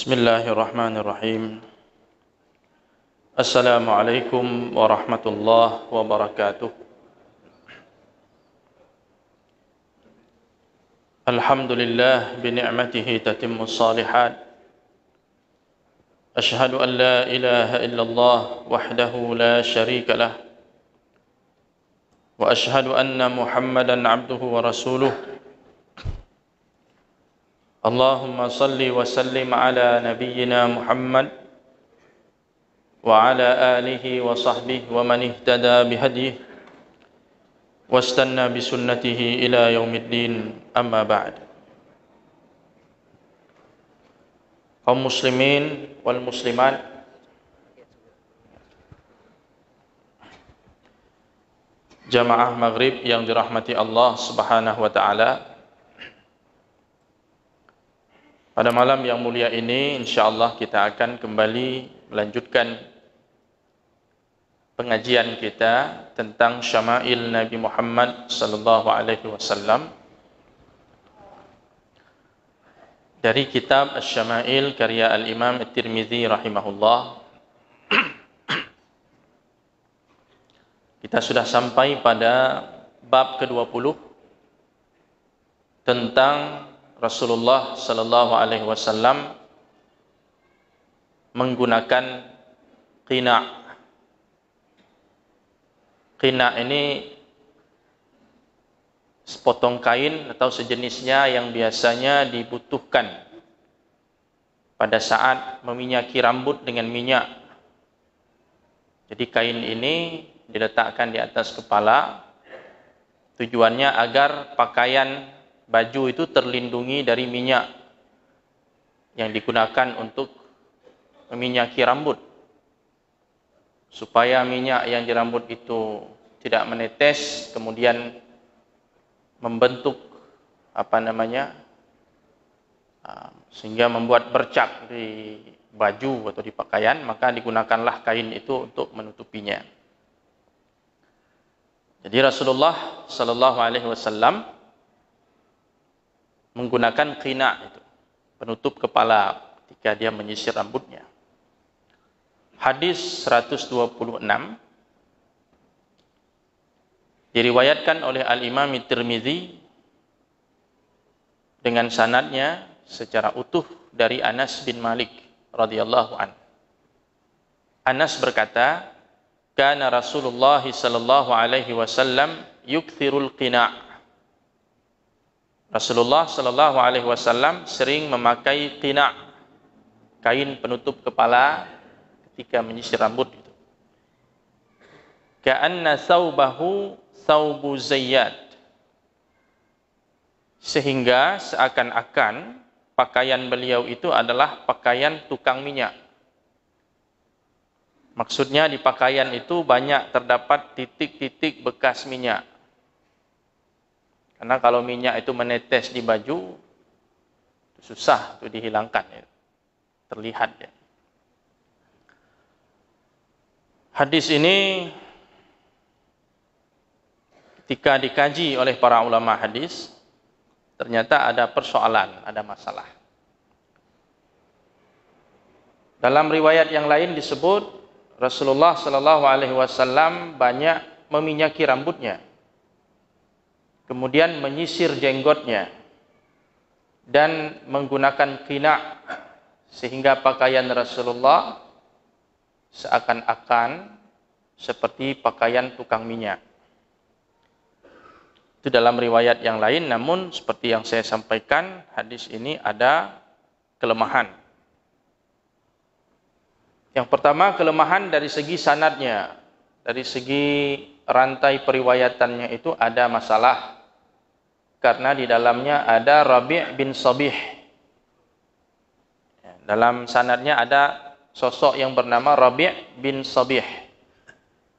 Bismillahirrahmanirrahim. Assalamualaikum warahmatullahi wabarakatuh. Alhamdulillah bini'matihi tatimmus salihat. Ashhadu an la ilaha illallah wahdahu la syarika lah. Wa ashhadu anna Muhammadan abduhu wa rasuluh. Allahumma salli wa sallim ala nabiyyina Muhammad wa ala alihi wa sahbihi wa man ihtada bihadihi wastanna bisunnatihi ila yaumiddin, amma ba'd. Kaum muslimin wal muslimat, jamaah maghrib yang dirahmati Allah subhanahu wa ta'ala, pada malam yang mulia ini insyaallah kita akan kembali melanjutkan pengajian kita tentang syama'il Nabi Muhammad sallallahu alaihi wasallam dari kitab Asy-Syama'il karya Al-Imam At-Tirmidzi rahimahullah. Kita sudah sampai pada bab ke-20 tentang Rasulullah sallallahu alaihi wasallam menggunakan qina'. Qina' ini sepotong kain atau sejenisnya yang biasanya dibutuhkan pada saat meminyaki rambut dengan minyak. Jadi kain ini diletakkan di atas kepala, tujuannya agar pakaian baju itu terlindungi dari minyak yang digunakan untuk meminyaki rambut, supaya minyak yang di rambut itu tidak menetes kemudian membentuk sehingga membuat bercak di baju atau di pakaian, maka digunakanlah kain itu untuk menutupinya. Jadi Rasulullah sallallahu alaihi wasallam menggunakan qina' itu, penutup kepala ketika dia menyisir rambutnya. Hadis 126 diriwayatkan oleh Al-Imam At-Tirmidzi dengan sanadnya secara utuh dari Anas bin Malik radhiyallahu an. Anas berkata, "Kana Rasulullah sallallahu alaihi wasallam yukthirul qina'." Rasulullah sallallahu alaihi wasallam sering memakai qina', kain penutup kepala ketika menyisir rambut itu. Ka'anna thawbahu thawbu zayyat, sehingga seakan-akan pakaian beliau itu adalah pakaian tukang minyak. Maksudnya di pakaian itu banyak terdapat titik-titik bekas minyak. Karena kalau minyak itu menetes di baju, susah untuk dihilangkan, ya. Terlihat, ya. Hadis ini ketika dikaji oleh para ulama hadis, ternyata ada persoalan, ada masalah. Dalam riwayat yang lain disebut Rasulullah sallallahu alaihi wasallam banyak meminyaki rambutnya, kemudian menyisir jenggotnya dan menggunakan qina', sehingga pakaian Rasulullah seakan-akan seperti pakaian tukang minyak. Itu dalam riwayat yang lain, namun seperti yang saya sampaikan, hadis ini ada kelemahan. Yang pertama, kelemahan dari segi sanadnya, dari segi rantai periwayatannya itu ada masalah. Karena di dalamnya ada Rabi' bin Sabih. Dalam sanadnya ada sosok yang bernama Rabi' bin Sabih.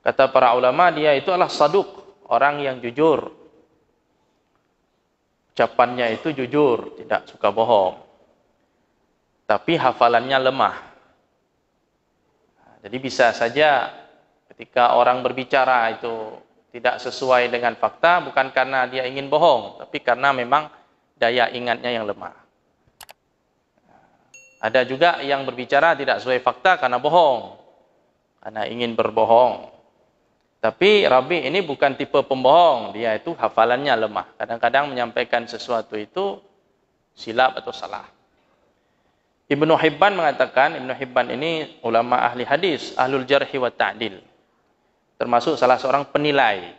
Kata para ulama, dia itu adalah saduq, orang yang jujur. Ucapannya itu jujur, tidak suka bohong. Tapi hafalannya lemah. Jadi bisa saja ketika orang berbicara itu tidak sesuai dengan fakta, bukan karena dia ingin bohong, tapi karena memang daya ingatnya yang lemah. Ada juga yang berbicara tidak sesuai fakta karena bohong, karena ingin berbohong. Tapi Rabi' ini bukan tipe pembohong, dia itu hafalannya lemah. Kadang-kadang menyampaikan sesuatu itu silap atau salah. Ibnu Hibban mengatakan, Ibnu Hibban ini ulama ahli hadis, ahlul jarhi wa ta'dil. Termasuk salah seorang penilai.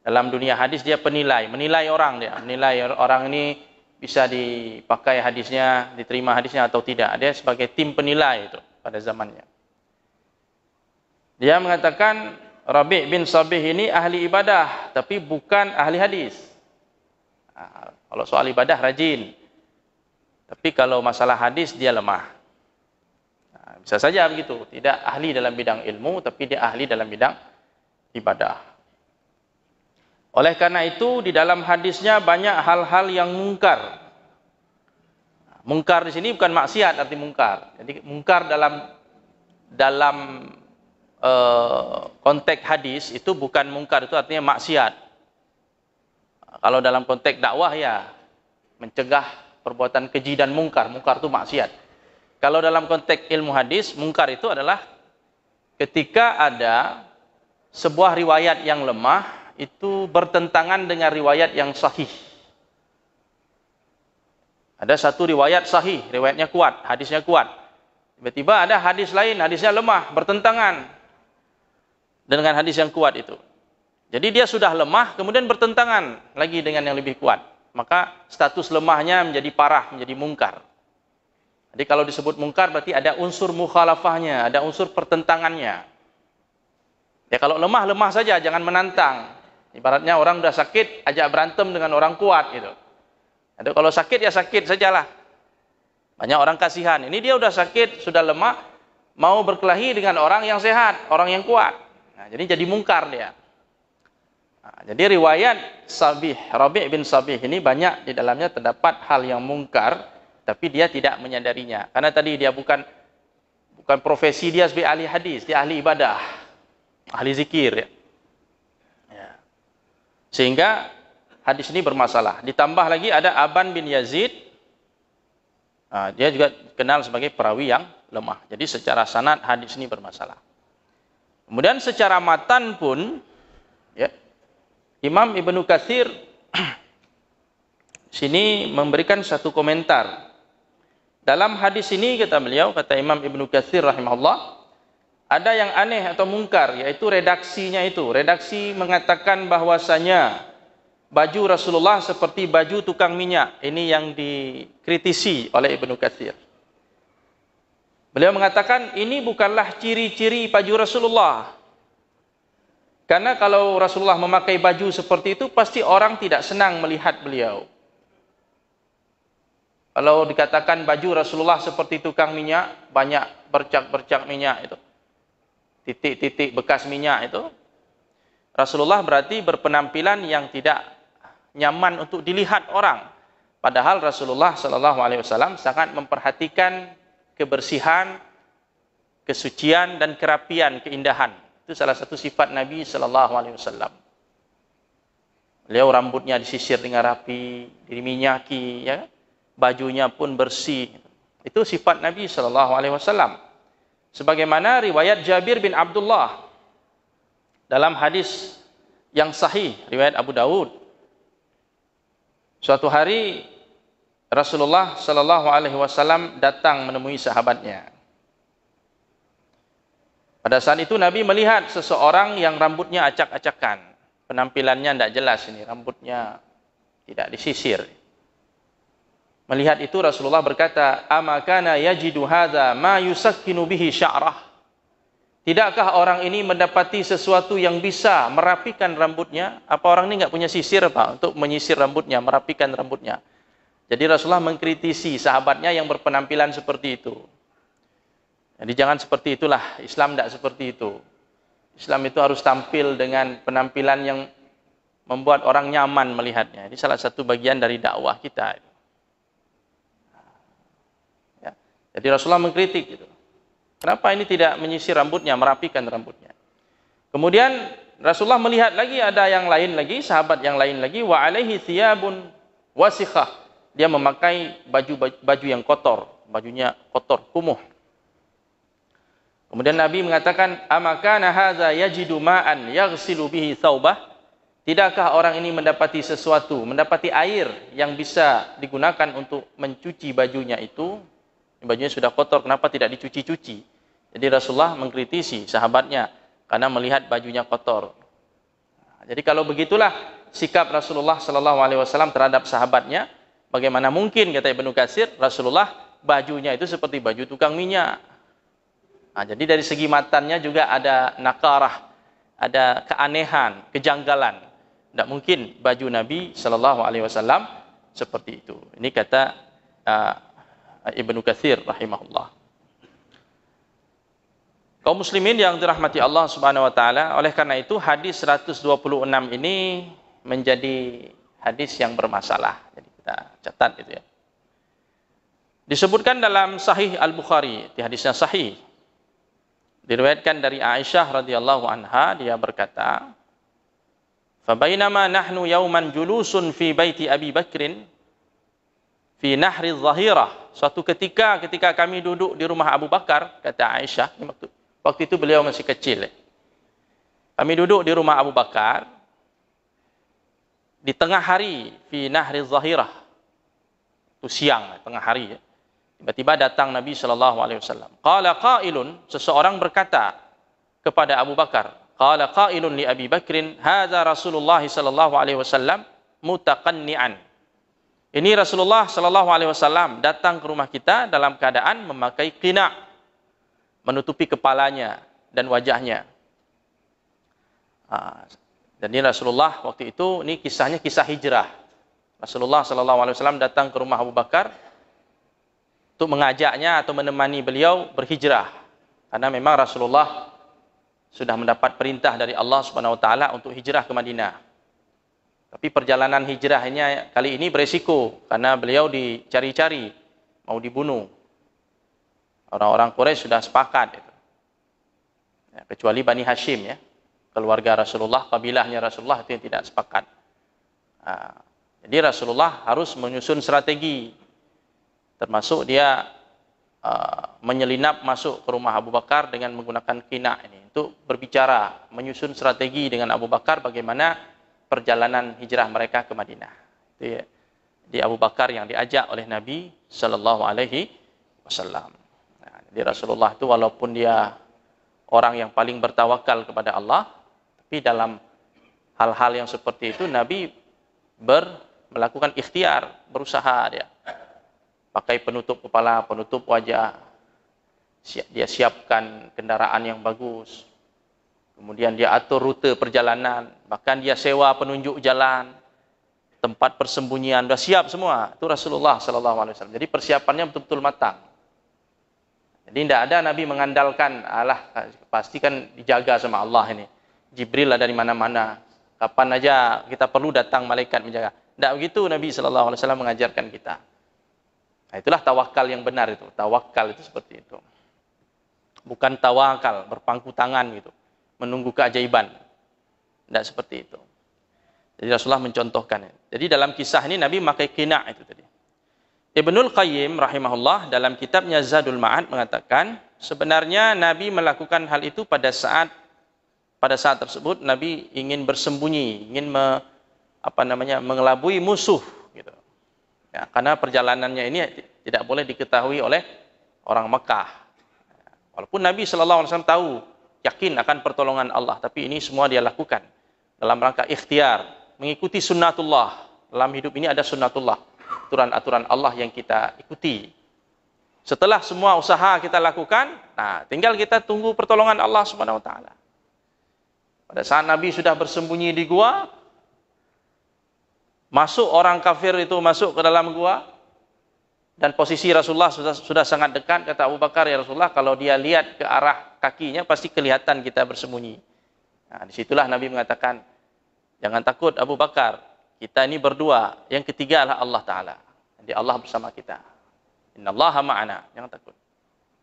Dalam dunia hadis dia penilai, menilai orang dia, menilai orang ini bisa dipakai hadisnya, diterima hadisnya atau tidak. Dia sebagai tim penilai itu pada zamannya. Dia mengatakan Rabi' bin Sabih ini ahli ibadah, tapi bukan ahli hadis. Nah, kalau soal ibadah rajin, tapi kalau masalah hadis dia lemah. Nah, bisa saja begitu, tidak ahli dalam bidang ilmu, tapi dia ahli dalam bidang ibadah. Oleh karena itu di dalam hadisnya banyak hal-hal yang mungkar. Mungkar di sini bukan maksiat arti mungkar. Jadi mungkar dalam konteks hadis itu bukan mungkar, itu artinya maksiat. Kalau dalam konteks dakwah ya mencegah perbuatan keji dan mungkar. Mungkar itu maksiat. Kalau dalam konteks ilmu hadis, mungkar itu adalah ketika ada sebuah riwayat yang lemah itu bertentangan dengan riwayat yang sahih. Ada satu riwayat sahih, riwayatnya kuat, hadisnya kuat. Tiba-tiba ada hadis lain, hadisnya lemah, bertentangan dengan hadis yang kuat itu. Jadi dia sudah lemah, kemudian bertentangan lagi dengan yang lebih kuat. Maka status lemahnya menjadi parah, menjadi mungkar. Jadi kalau disebut mungkar berarti ada unsur mukhalafahnya, ada unsur pertentangannya. Ya kalau lemah saja, jangan menantang. Ibaratnya orang sudah sakit, ajak berantem dengan orang kuat gitu. Jadi kalau sakit ya sakit sajalah. Banyak orang kasihan. Ini dia sudah sakit, sudah lemah, mau berkelahi dengan orang yang sehat, orang yang kuat. Nah, jadi mungkar dia. Nah, jadi riwayat Sabih, Rabi' bin Sabih ini banyak di dalamnya terdapat hal yang mungkar, tapi dia tidak menyadarinya. Karena tadi dia bukan profesi dia sebagai ahli hadis, dia ahli ibadah, ahli zikir. Ya. Sehingga hadis ini bermasalah. Ditambah lagi ada Aban bin Yazid. Nah, dia juga kenal sebagai perawi yang lemah. Jadi secara sanad hadis ini bermasalah. Kemudian secara matan pun ya, Imam Ibnu Katsir sini memberikan satu komentar. Dalam hadis ini kata beliau, kata Imam Ibnu Katsir rahimahullah, ada yang aneh atau mungkar, yaitu redaksinya itu. Redaksi mengatakan bahwasanya baju Rasulullah seperti baju tukang minyak. Ini yang dikritisi oleh Ibnu Katsir. Beliau mengatakan ini bukanlah ciri-ciri baju Rasulullah. Karena kalau Rasulullah memakai baju seperti itu, pasti orang tidak senang melihat beliau. Kalau dikatakan baju Rasulullah seperti tukang minyak, banyak bercak-bercak minyak itu, titik-titik bekas minyak itu, Rasulullah berarti berpenampilan yang tidak nyaman untuk dilihat orang. Padahal Rasulullah SAW sangat memperhatikan kebersihan, kesucian dan kerapian, keindahan. Itu salah satu sifat Nabi SAW. Beliau rambutnya disisir dengan rapi, diminyaki, ya, bajunya pun bersih. Itu sifat Nabi SAW. Sebagaimana riwayat Jabir bin Abdullah dalam hadis yang sahih, riwayat Abu Dawud. Suatu hari Rasulullah SAW datang menemui sahabatnya. Pada saat itu Nabi melihat seseorang yang rambutnya acak-acakan. Penampilannya tidak jelas ini, rambutnya tidak disisir. Melihat itu Rasulullah berkata, "Ama kana yajidu hadza ma yusakkinu bihi sya'rah?" Tidakkah orang ini mendapati sesuatu yang bisa merapikan rambutnya? Apa orang ini enggak punya sisir, Pak, untuk menyisir rambutnya, merapikan rambutnya? Jadi Rasulullah mengkritisi sahabatnya yang berpenampilan seperti itu. Jadi jangan seperti itulah, Islam tidak seperti itu. Islam itu harus tampil dengan penampilan yang membuat orang nyaman melihatnya. Ini salah satu bagian dari dakwah kita. Ya. Jadi Rasulullah mengkritik gitu. Kenapa ini tidak menyisir rambutnya, merapikan rambutnya? Kemudian Rasulullah melihat lagi ada yang lain lagi, sahabat yang lain lagi, wa alaihi thiyabun wasikhah. Dia memakai baju yang kotor, bajunya kotor, kumuh. Kemudian Nabi mengatakan, amakana hadza yajidu ma'an yaghsilu bihi thawbah? Tidakkah orang ini mendapati sesuatu, mendapati air yang bisa digunakan untuk mencuci bajunya itu? Bajunya sudah kotor, kenapa tidak dicuci-cuci? Jadi Rasulullah mengkritisi sahabatnya karena melihat bajunya kotor. Jadi kalau begitulah sikap Rasulullah sallallahu alaihi wasallam terhadap sahabatnya, bagaimana mungkin, kata Ibnu Katsir, Rasulullah bajunya itu seperti baju tukang minyak. Nah, jadi dari segi matannya juga ada nakarah, ada keanehan, kejanggalan. Tidak mungkin baju Nabi sallallahu alaihi wasallam seperti itu. Ini kata Ibnu Katsir rahimahullah. Kaum muslimin yang dirahmati Allah Subhanahu wa taala, oleh karena itu hadis 126 ini menjadi hadis yang bermasalah. Jadi kita catat itu ya. Disebutkan dalam Sahih Al-Bukhari, di hadisnya sahih. Diriwayatkan dari Aisyah radhiyallahu anha, dia berkata, "Fabainama nahnu yauman julusun fi baiti Abi Bakrin fi nahri Zahirah." Suatu ketika kami duduk di rumah Abu Bakar, kata Aisyah, waktu itu beliau masih kecil. Kami duduk di rumah Abu Bakar di tengah hari fi nahri Zahirah. Itu siang, tengah hari ya. Tiba-tiba datang Nabi sallallahu alaihi wasallam. Qala qailun, seseorang berkata kepada Abu Bakar, qala qailun li Abi Bakrin, hadza Rasulullah sallallahu alaihi wasallam mutaqanni'an. Ini Rasulullah sallallahu alaihi wasallam datang ke rumah kita dalam keadaan memakai qina', menutupi kepalanya dan wajahnya. Dan ini Rasulullah waktu itu, ini kisahnya kisah hijrah. Rasulullah sallallahu alaihi wasallam datang ke rumah Abu Bakar untuk mengajaknya atau menemani beliau berhijrah. Karena memang Rasulullah sudah mendapat perintah dari Allah Subhanahu wa taala untuk hijrah ke Madinah. Tapi perjalanan hijrahnya kali ini beresiko karena beliau dicari-cari, mau dibunuh. Orang-orang Quraisy sudah sepakat itu. Ya, kecuali Bani Hashim ya. Keluarga Rasulullah, kabilahnya Rasulullah itu yang tidak sepakat. Jadi Rasulullah harus menyusun strategi. Termasuk dia menyelinap masuk ke rumah Abu Bakar dengan menggunakan qina' ini untuk berbicara, menyusun strategi dengan Abu Bakar bagaimana perjalanan hijrah mereka ke Madinah. Itu ya. Di Abu Bakar yang diajak oleh Nabi sallallahu alaihi wasallam. Nah, jadi Rasulullah itu walaupun dia orang yang paling bertawakal kepada Allah, tapi dalam hal-hal yang seperti itu Nabi melakukan ikhtiar, berusaha dia. Pakai penutup kepala, penutup wajah. Dia siapkan kendaraan yang bagus. Kemudian dia atur rute perjalanan. Bahkan dia sewa penunjuk jalan. Tempat persembunyian. Sudah siap semua. Itu Rasulullah SAW. Jadi persiapannya betul-betul matang. Jadi tidak ada Nabi mengandalkan, alah pasti kan dijaga sama Allah ini. Jibril ada di mana-mana. Kapan aja kita perlu datang malaikat menjaga. Tidak begitu Nabi SAW mengajarkan kita. Nah, itulah tawakal yang benar itu. Tawakal itu seperti itu. Bukan tawakal, berpangku tangan gitu. Menunggu keajaiban. Tidak seperti itu. Jadi Rasulullah mencontohkan. Jadi dalam kisah ini Nabi memakai qina' itu tadi. Ibnul Qayyim rahimahullah dalam kitabnya Zadul Ma'ad mengatakan, sebenarnya Nabi melakukan hal itu pada saat tersebut Nabi ingin bersembunyi, ingin mengelabui musuh gitu. Ya, karena perjalanannya ini tidak boleh diketahui oleh orang Mekah. Walaupun Nabi SAW tahu, yakin akan pertolongan Allah, tapi ini semua dia lakukan dalam rangka ikhtiar, mengikuti sunnatullah. Dalam hidup ini ada sunnatullah, aturan-aturan Allah yang kita ikuti. Setelah semua usaha kita lakukan, nah tinggal kita tunggu pertolongan Allah Subhanahu wa taala. Pada saat Nabi sudah bersembunyi di gua, masuk orang kafir itu masuk ke dalam gua, dan posisi Rasulullah sudah sangat dekat. Kata Abu Bakar, ya Rasulullah, kalau dia lihat ke arah kakinya pasti kelihatan kita bersembunyi. Nah, disitulah Nabi mengatakan, jangan takut Abu Bakar, kita ini berdua, yang ketiga adalah Allah Ta'ala. Jadi Allah bersama kita. Innallaha ma'ana, jangan takut.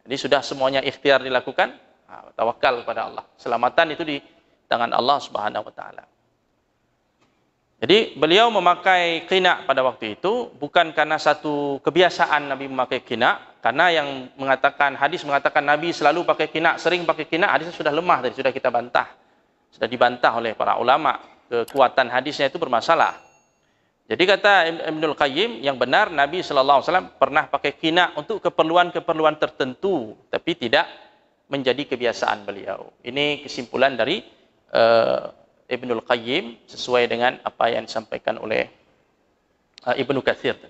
Jadi sudah semuanya ikhtiar dilakukan, tawakal kepada Allah. Selamatan itu di tangan Allah Subhanahu wa taala. Jadi beliau memakai qina pada waktu itu bukan karena satu kebiasaan Nabi memakai qina, karena yang mengatakan hadis mengatakan Nabi selalu pakai qina, sering pakai qina, hadisnya sudah lemah tadi, sudah kita bantah. Sudah dibantah oleh para ulama, kekuatan hadisnya itu bermasalah. Jadi kata Ibnul Qayyim, yang benar Nabi SAW pernah pakai qina untuk keperluan-keperluan tertentu, tapi tidak menjadi kebiasaan beliau. Ini kesimpulan dari Ibnul Qayyim sesuai dengan apa yang disampaikan oleh Ibnu Katsir.